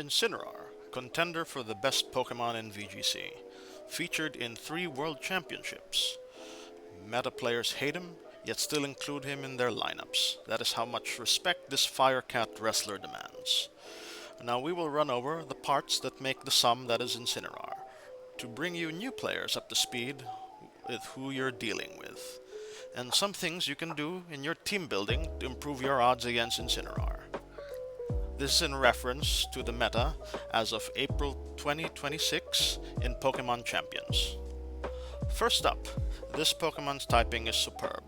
Incineroar, contender for the best Pokemon in VGC, featured in 3 World Championships. Meta players hate him, yet still include him in their lineups. That is how much respect this Firecat wrestler demands. Now we will run over the parts that make the sum that is Incineroar, to bring you new players up to speed with who you're dealing with, and some things you can do in your team building to improve your odds against Incineroar. This is in reference to the meta as of April 2026 in Pokemon Champions. First up, this Pokemon's typing is superb.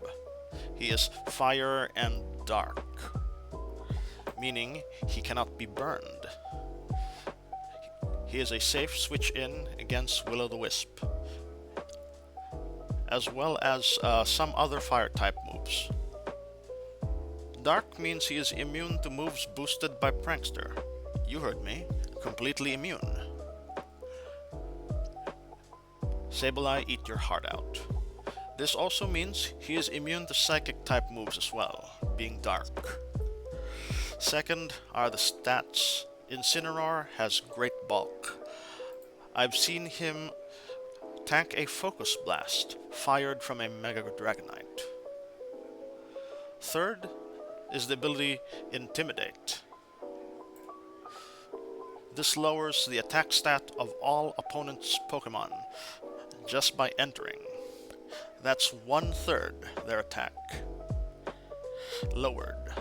He is fire and dark, meaning he cannot be burned. He is a safe switch in against Will-O-the-Wisp, as well as some other fire type moves. Dark means he is immune to moves boosted by Prankster. You heard me, completely immune. Sableye, eat your heart out. This also means he is immune to psychic type moves as well, being dark. Second are the stats. Incineroar has great bulk. I've seen him tank a Focus Blast fired from a Mega Dragonite. Third is the ability Intimidate. This lowers the attack stat of all opponents' Pokemon just by entering. That's 1/3 their attack lowered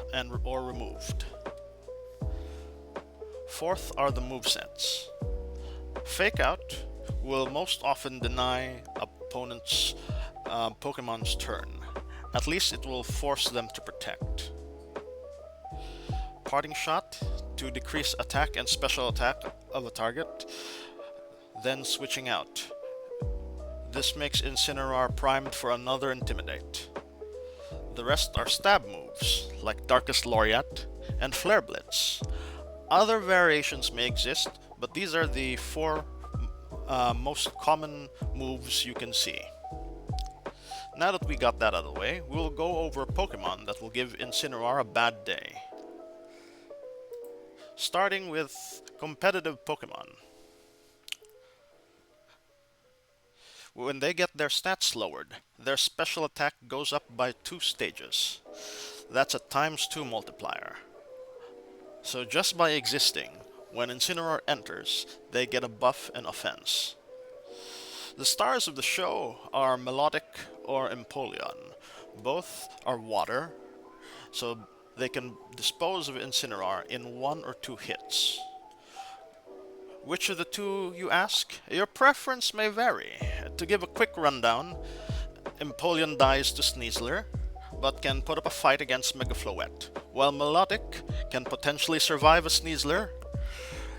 or removed. Fourth are the movesets. Fake Out will most often deny opponents' Pokemon's turn. At least it will force them to protect. Parting Shot to decrease attack and special attack of a target, then switching out. This makes Incineroar primed for another Intimidate. The rest are stab moves, like Darkest Lariat and Flare Blitz. Other variations may exist, but these are the 4 most common moves you can see. Now that we got that out of the way, we'll go over Pokemon that will give Incineroar a bad day. Starting with competitive Pokemon. When they get their stats lowered, their special attack goes up by 2 stages. That's a ×2 multiplier. So just by existing, when Incineroar enters, they get a buff in offense. The stars of the show are Melodic or Empoleon. Both are water, so they can dispose of Incineroar in 1 or 2 hits. Which of the two, you ask? Your preference may vary. To give a quick rundown, Empoleon dies to Sneasler, but can put up a fight against Megafloette, while Melodic can potentially survive a Sneasler.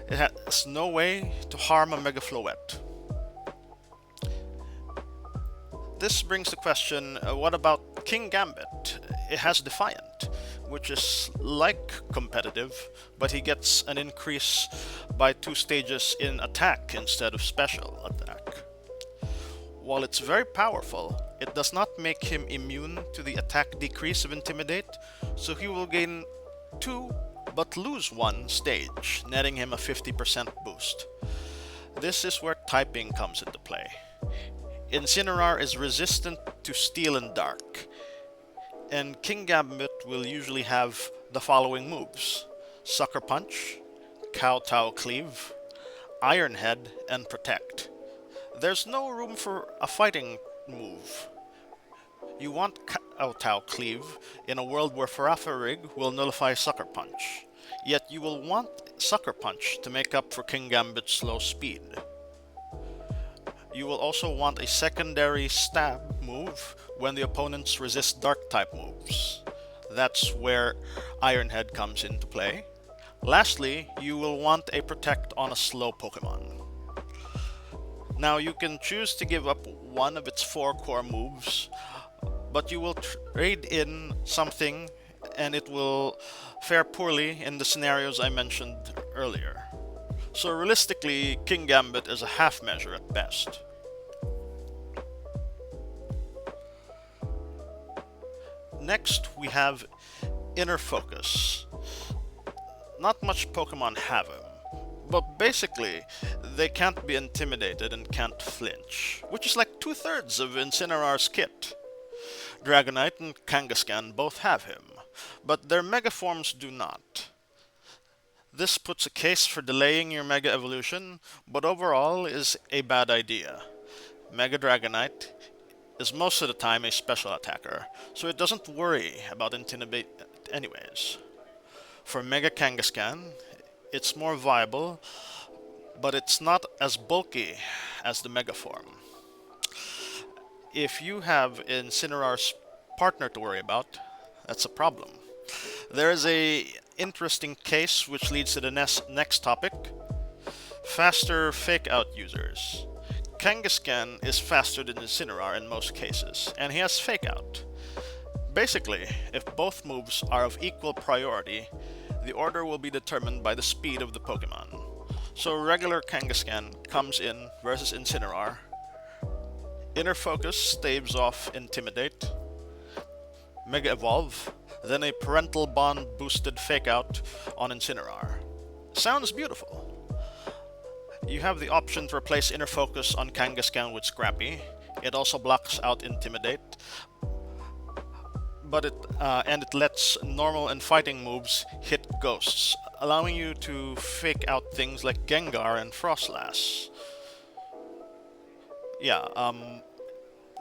It has no way to harm a Megafloette. This brings the question, what about King Gambit? It has Defiant, which is like competitive, but he gets an increase by 2 stages in attack instead of special attack. While it's very powerful, it does not make him immune to the attack decrease of Intimidate, so he will gain 2 but lose 1 stage, netting him a 50% boost. This is where typing comes into play. Incineroar is resistant to Steel and Dark, and King Gambit will usually have the following moves: Sucker Punch, Kowtow Cleave, Iron Head, and Protect. There's no room for a fighting move. You want Kowtow Cleave in a world where Farafrig will nullify Sucker Punch, yet you will want Sucker Punch to make up for King Gambit's slow speed. You will also want a secondary stab move when the opponents resist dark type moves. That's where Iron Head comes into play. Lastly, you will want a protect on a slow Pokemon. Now you can choose to give up one of its 4 core moves, but you will trade in something and it will fare poorly in the scenarios I mentioned earlier. So realistically, King Gambit is a half measure at best. Next, we have Inner Focus. Not much Pokemon have him, But basically, they can't be intimidated and can't flinch, which is like two-thirds of Incineroar's kit. Dragonite and Kangaskhan both have him, but their Mega forms do not. This puts a case for delaying your Mega evolution, but overall is a bad idea. Mega Dragonite is most of the time a special attacker, so it doesn't worry about intimidate anyways. For Mega Kangaskhan, it's more viable, but it's not as bulky as the Mega form. If you have Incineroar's partner to worry about, that's a problem. There is a interesting case which leads to the next topic: faster fake out users. Kangaskhan is faster than Incineroar in most cases, and he has fake out. Basically, if both moves are of equal priority, the order will be determined by the speed of the Pokemon. So regular Kangaskhan comes in versus Incineroar. Inner Focus staves off Intimidate, Mega Evolve, then a Parental Bond boosted Fake Out on Incineroar. Sounds beautiful. You have the option to replace Inner Focus on Kangaskhan with Scrappy. It also blocks out Intimidate, but it lets normal and fighting moves hit ghosts, allowing you to fake out things like Gengar and Frostlass. Yeah,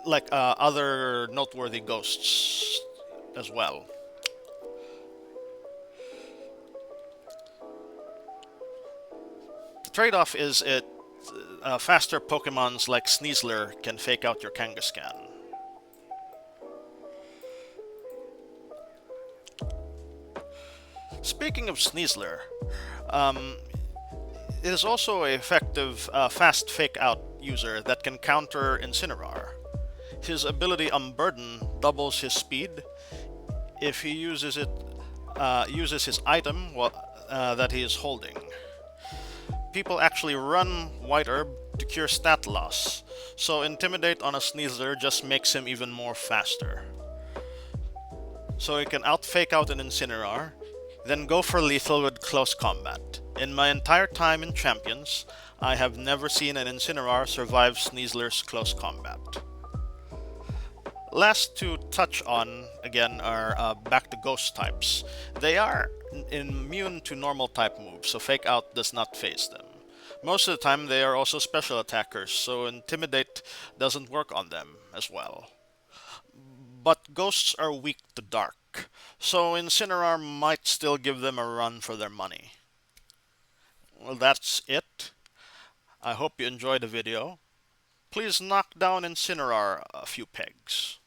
like other noteworthy ghosts as well. The trade-off is it faster Pokemons like Sneasler can fake out your Kangaskhan. Speaking of Sneasler, it is also an effective fast fake out user that can counter Incineroar. His ability Unburden doubles his speed if he uses his item that he is holding. People actually run White Herb to cure stat loss, so Intimidate on a Sneasler just makes him even more faster. So he can out-fake out an Incineroar, then go for lethal with close combat. In my entire time in Champions, I have never seen an Incineroar survive Sneasler's close combat. Last to touch on, again, are back to Ghost types. They are immune to normal type moves, so Fake Out does not phase them. Most of the time they are also special attackers, so Intimidate doesn't work on them as well. But Ghosts are weak to Dark, so Incineroar might still give them a run for their money. Well, that's it. I hope you enjoyed the video. Please knock down Incineroar a few pegs.